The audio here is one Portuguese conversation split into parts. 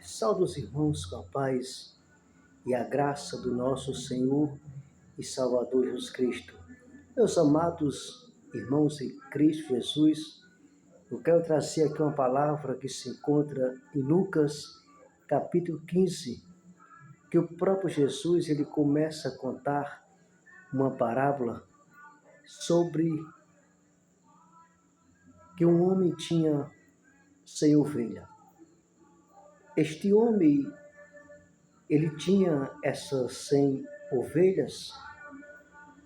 Saúde os irmãos com a paz e a graça do nosso Senhor e Salvador Jesus Cristo. Meus amados irmãos em Cristo Jesus, eu quero trazer aqui uma palavra que se encontra em Lucas, capítulo 15, que o próprio Jesus ele começa a contar uma parábola sobre que um homem tinha 100 ovelhas. Este homem, ele tinha essas 100 ovelhas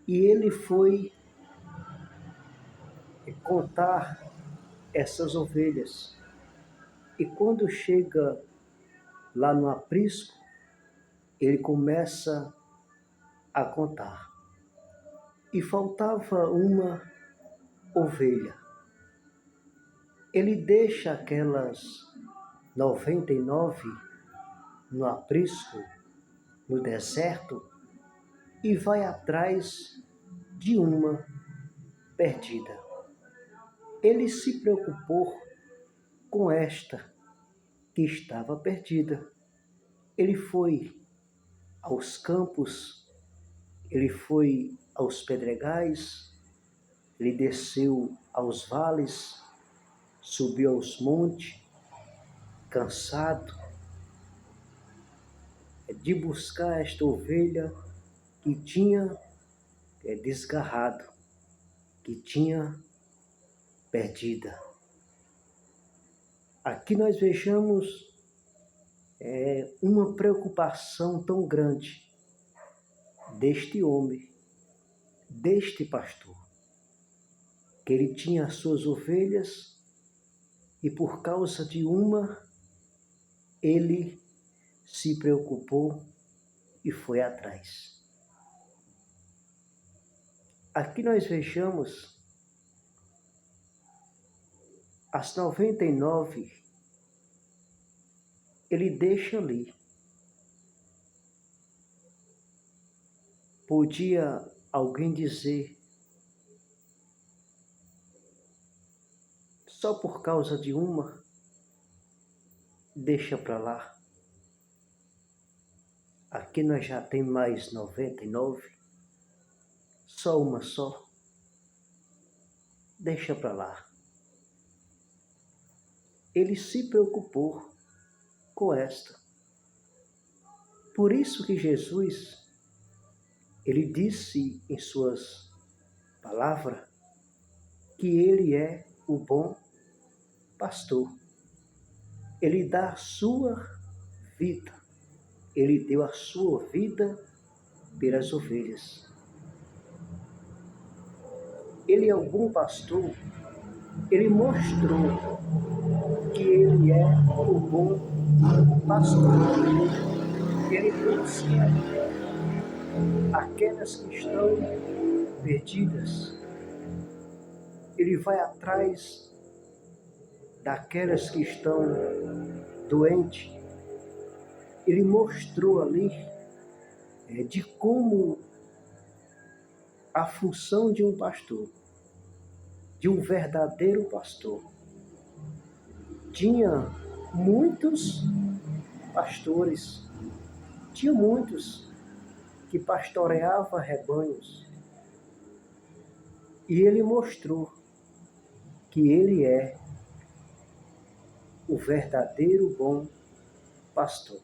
e ele foi contar essas ovelhas. E quando chega lá no aprisco, ele começa a contar. E faltava uma ovelha. Ele deixa aquelas 99 no aprisco, no deserto, e vai atrás de uma perdida. Ele se preocupou com esta que estava perdida. Ele foi aos campos, ele foi aos pedregais, ele desceu aos vales, subiu aos montes, cansado de buscar esta ovelha que tinha desgarrado, que tinha perdida. Aqui nós vejamos uma preocupação tão grande deste homem, deste pastor, que ele tinha as suas ovelhas e por causa de uma, ele se preocupou e foi atrás. Aqui nós vejamos as 99, ele deixa ali. Podia alguém dizer, só por causa de uma, deixa para lá. Aqui nós já tem mais 99, só uma só, deixa para lá. Ele se preocupou com esta. Por isso que Jesus, ele disse em suas palavras que ele é o bom pastor. Ele dá a sua vida. Ele deu a sua vida pelas ovelhas. Ele é o bom pastor. Ele mostrou que ele é o bom pastor. Ele busca aquelas que estão perdidas. Ele vai atrás daquelas que estão doentes. Ele mostrou ali de como a função de um pastor, de um verdadeiro pastor. Tinha muitos pastores, tinha muitos que pastoreavam rebanhos. E ele mostrou que ele é o verdadeiro bom pastor.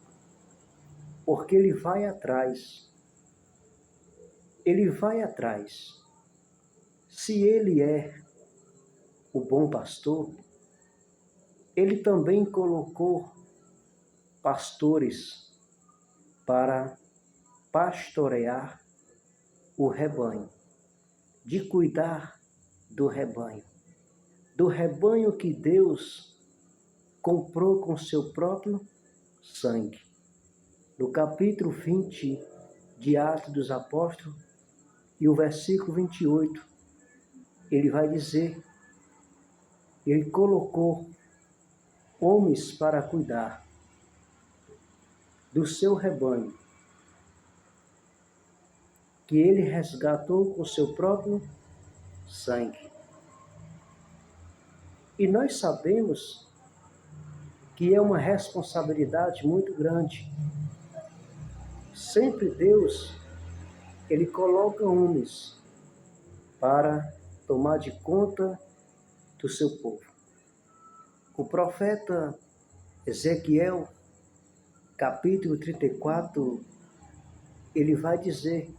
Porque ele vai atrás. Ele vai atrás. Se ele é o bom pastor, ele também colocou pastores para pastorear o rebanho, de cuidar do rebanho que Deus comprou com seu próprio sangue. No capítulo 20 de Atos dos Apóstolos e o versículo 28, ele vai dizer, ele colocou homens para cuidar do seu rebanho, que ele resgatou com seu próprio sangue. E nós sabemos que é uma responsabilidade muito grande. Sempre Deus, Ele coloca homens para tomar de conta do seu povo. O profeta Ezequiel, capítulo 34, ele vai dizer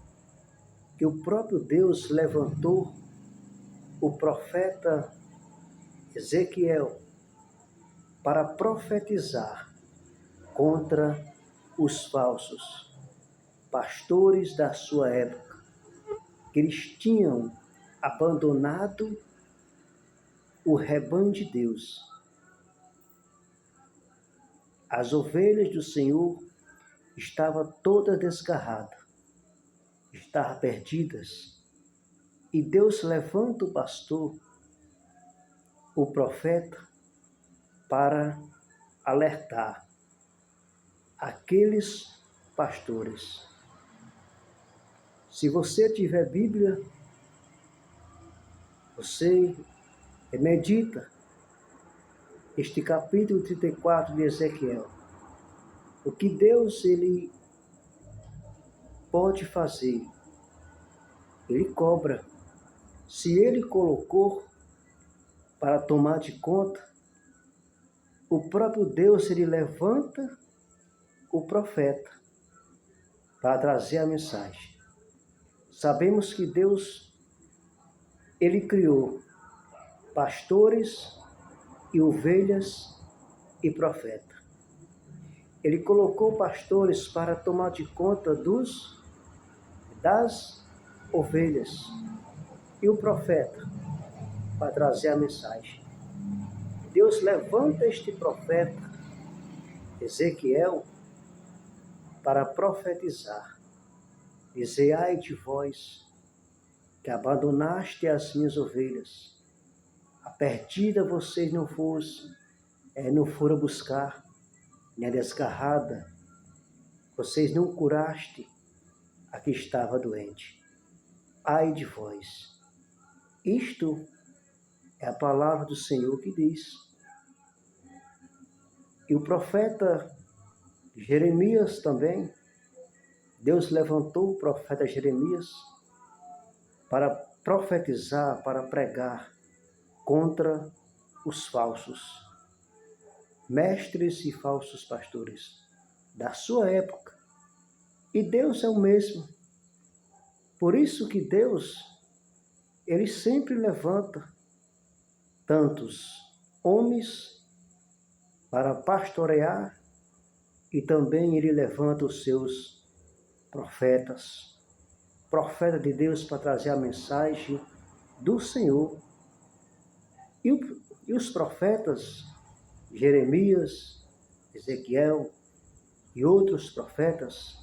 que o próprio Deus levantou o profeta Ezequiel para profetizar contra os falsos pastores da sua época, que eles tinham abandonado o rebanho de Deus. As ovelhas do Senhor estavam todas desgarradas, estavam perdidas. E Deus levanta o pastor, o profeta, para alertar aqueles pastores. Se você tiver Bíblia, você medita este capítulo 34 de Ezequiel. O que Deus ele pode fazer? Ele cobra. Se ele colocou para tomar de conta, o próprio Deus ele levanta o profeta para trazer a mensagem. Sabemos que Deus ele criou pastores e ovelhas e profeta. Ele colocou pastores para tomar de conta das ovelhas e o profeta para trazer a mensagem. Deus levanta este profeta, Ezequiel, para profetizar, dizer: ai de vós, que abandonaste as minhas ovelhas, a perdida vocês não foram buscar, nem a desgarrada, vocês não curaste a que estava doente. Ai de vós. Isto é a palavra do Senhor que diz. E o profeta Jeremias também, Deus levantou o profeta Jeremias para profetizar, para pregar contra os falsos mestres e falsos pastores da sua época. E Deus é o mesmo. Por isso que Deus, ele sempre levanta tantos homens para pastorear e também ele levanta os seus profetas de Deus para trazer a mensagem do Senhor. E os profetas, Jeremias, Ezequiel e outros profetas,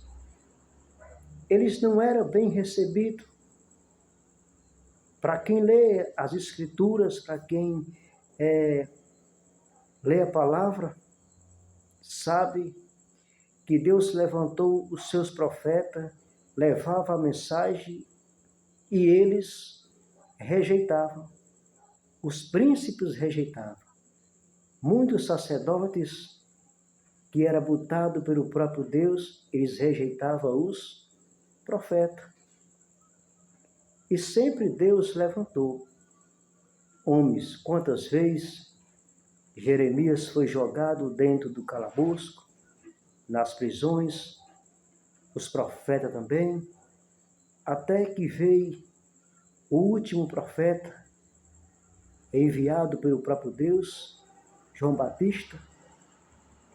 eles não eram bem recebidos. Para quem lê as Escrituras, para quem lê a palavra, sabe que Deus levantou os seus profetas, levava a mensagem e eles rejeitavam. Os príncipes rejeitavam. Muitos sacerdotes que eram botados pelo próprio Deus, eles rejeitavam os profetas. E sempre Deus levantou homens. Quantas vezes Jeremias foi jogado dentro do calabouço, nas prisões, os profetas também, até que veio o último profeta, enviado pelo próprio Deus, João Batista.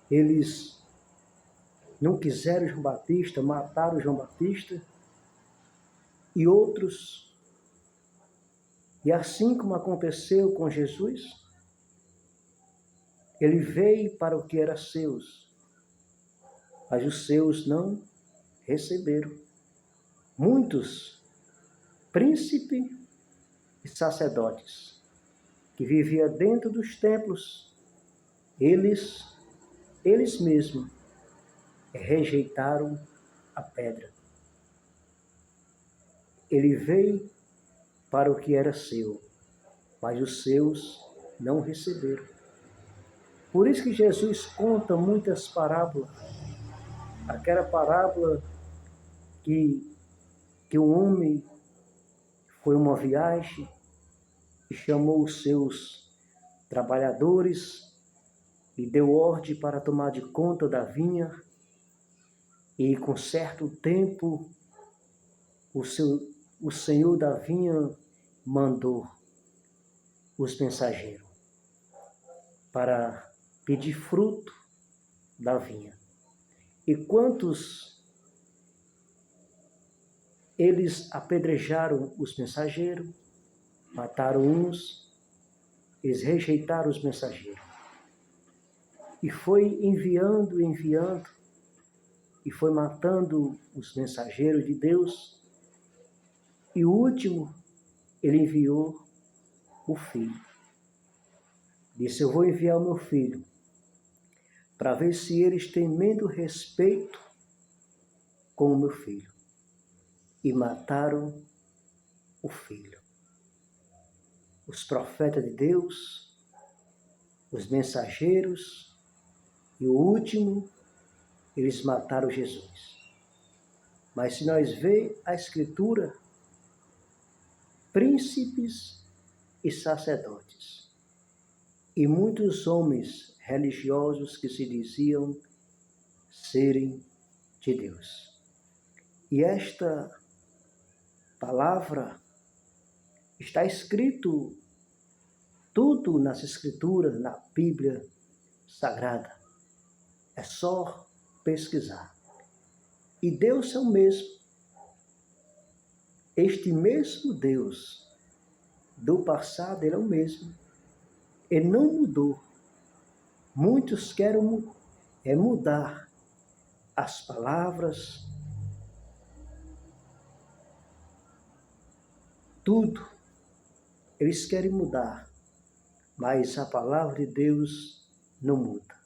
Eles não quiseram João Batista, mataram João Batista e outros. E assim como aconteceu com Jesus, ele veio para o que era seus, mas os seus não receberam. Muitos príncipes e sacerdotes que viviam dentro dos templos, eles mesmos rejeitaram a pedra. Ele veio para o que era seu, mas os seus não receberam. Por isso que Jesus conta muitas parábolas. Aquela parábola que um homem foi uma viagem e chamou os seus trabalhadores e deu ordem para tomar de conta da vinha, e com certo tempo o senhor da vinha mandou os mensageiros para pedir fruto da vinha. E quantos eles apedrejaram os mensageiros, mataram uns, eles rejeitaram os mensageiros. E foi enviando, e foi matando os mensageiros de Deus. E o último, ele enviou o filho. Disse: eu vou enviar o meu filho para ver se eles têm menos respeito com o meu filho. E mataram o filho. Os profetas de Deus, os mensageiros, e o último, eles mataram Jesus. Mas se nós vemos a Escritura, príncipes e sacerdotes, e muitos homens religiosos que se diziam serem de Deus. E esta palavra está escrito tudo nas Escrituras, na Bíblia Sagrada. É só pesquisar. E Deus é o mesmo. Este mesmo Deus do passado, ele é o mesmo. Ele não mudou. Muitos querem mudar as palavras, tudo. Eles querem mudar, mas a palavra de Deus não muda.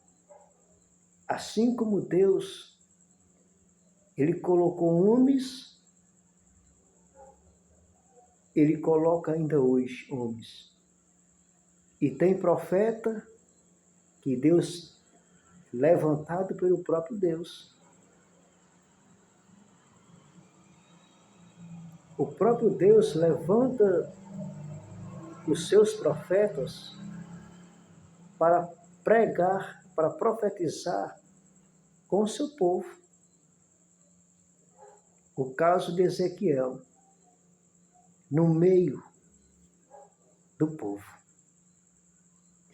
Assim como Deus, ele colocou homens, ele coloca ainda hoje homens. E tem profeta que Deus, levantado pelo próprio Deus. O próprio Deus levanta os seus profetas para pregar, para profetizar com o seu povo. O caso de Ezequiel, no meio do povo.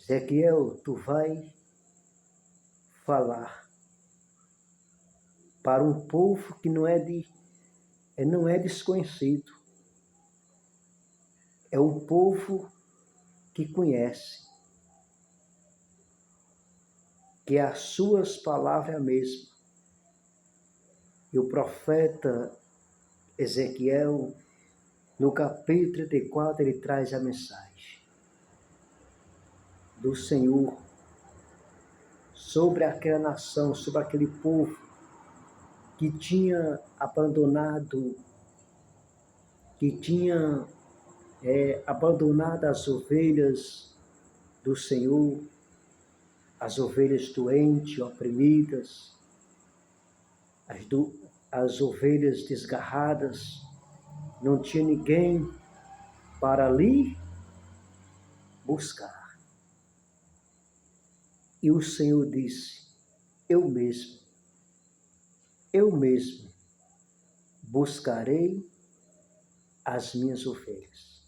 Ezequiel, tu vai falar para um povo que não é desconhecido. É um povo que conhece, que as suas palavras é a mesma. E o profeta Ezequiel, no capítulo 34, ele traz a mensagem do Senhor sobre aquela nação, sobre aquele povo que tinha abandonado, as ovelhas do Senhor, as ovelhas doentes, oprimidas, as ovelhas desgarradas, não tinha ninguém para ali buscar. E o Senhor disse: eu mesmo buscarei as minhas ovelhas.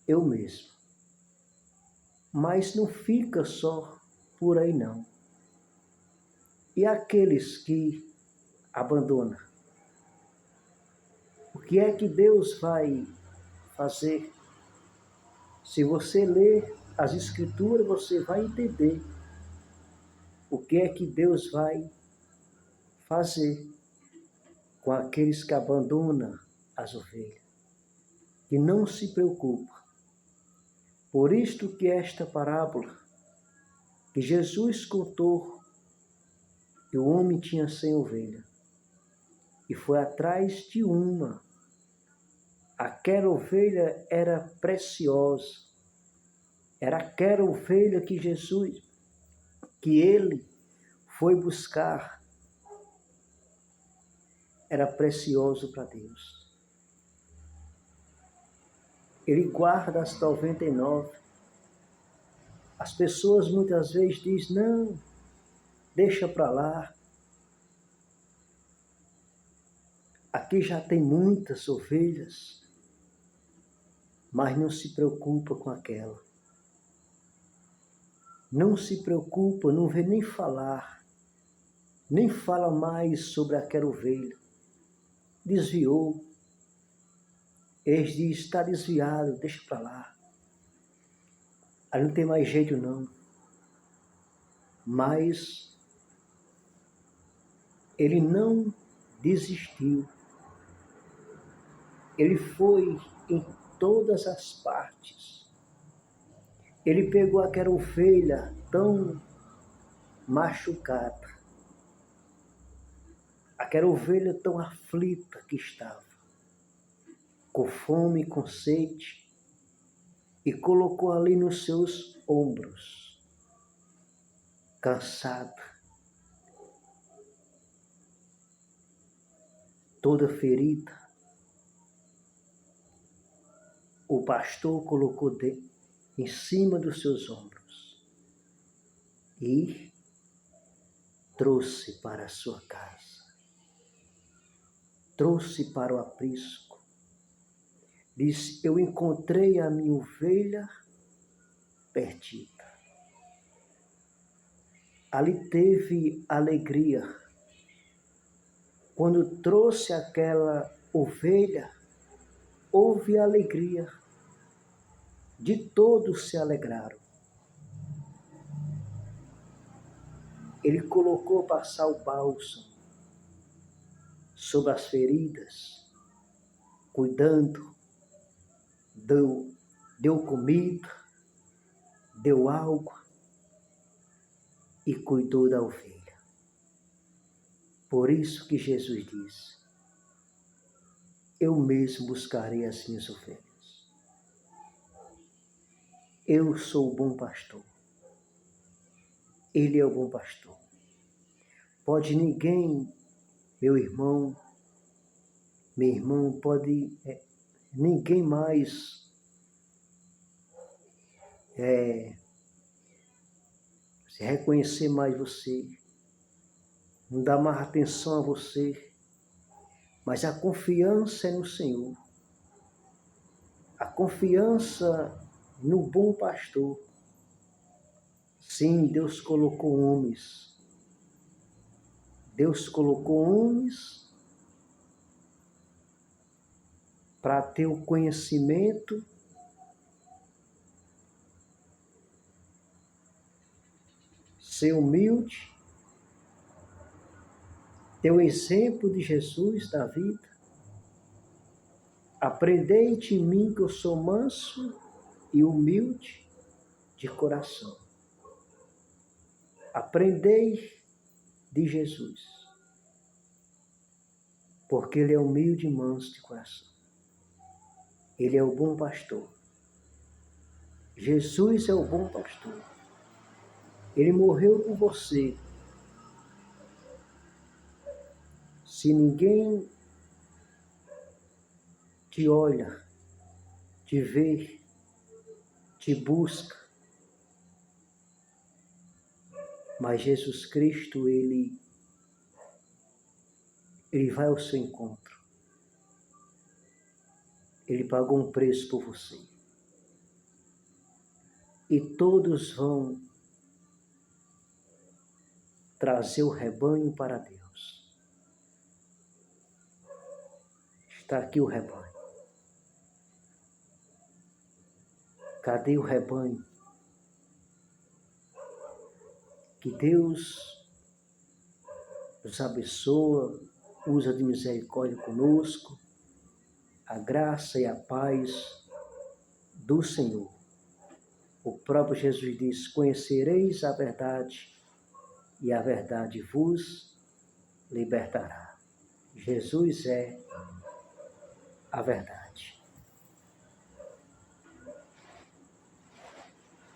Eu mesmo. Mas não fica só por aí não. E aqueles que abandonam? O que é que Deus vai fazer? Se você ler as Escrituras, você vai entender o que é que Deus vai fazer com aqueles que abandonam as ovelhas, que não se preocupam. Por isto que esta parábola que Jesus contou, que o homem tinha 100 ovelhas e foi atrás de uma. Aquela ovelha era preciosa. Era aquela ovelha que Jesus que ele foi buscar era precioso para Deus. Ele guarda as 99. As pessoas muitas vezes dizem, não, deixa para lá. Aqui já tem muitas ovelhas, mas não se preocupa com aquela. Não se preocupa, não vê nem falar, nem fala mais sobre aquela ovelha. Desviou. Eles dizem, está desviado, deixa para lá. Aí não tem mais jeito não. Mas ele não desistiu. Ele foi em todas as partes. Ele pegou aquela ovelha tão machucada, aquela ovelha tão aflita que estava, com fome, com sede, e colocou ali nos seus ombros, cansada, toda ferida. O pastor colocou em cima dos seus ombros e trouxe para a sua casa, trouxe para o aprisco. Disse, eu encontrei a minha ovelha perdida. Ali teve alegria. Quando trouxe aquela ovelha, houve alegria. De todos se alegraram. Ele colocou passar o bálsamo sobre as feridas, cuidando, deu comida, deu água e cuidou da ovelha. Por isso que Jesus disse, eu mesmo buscarei as minhas ovelhas. Eu sou o bom pastor. Ele é o bom pastor. Pode ninguém, meu irmão, minha irmã, pode ninguém mais se reconhecer mais você, não dar mais atenção a você, mas a confiança é no Senhor. A confiança no bom pastor. Sim, Deus colocou homens. Deus colocou homens para ter o conhecimento ser humilde, ter o exemplo de Jesus da vida. Aprendei de mim que eu sou manso e humilde de coração. Aprendei de Jesus, porque Ele é humilde e manso de coração. Ele é o bom pastor. Jesus é o bom pastor. Ele morreu por você. Se ninguém te olha, te vê, te busca, mas Jesus Cristo, Ele vai ao seu encontro. Ele pagou um preço por você. E todos vão trazer o rebanho para Deus. Está aqui o rebanho. Cadê o rebanho? Que Deus nos abençoa, usa de misericórdia conosco, a graça e a paz do Senhor. O próprio Jesus diz, conhecereis a verdade e a verdade vos libertará. Jesus é a verdade.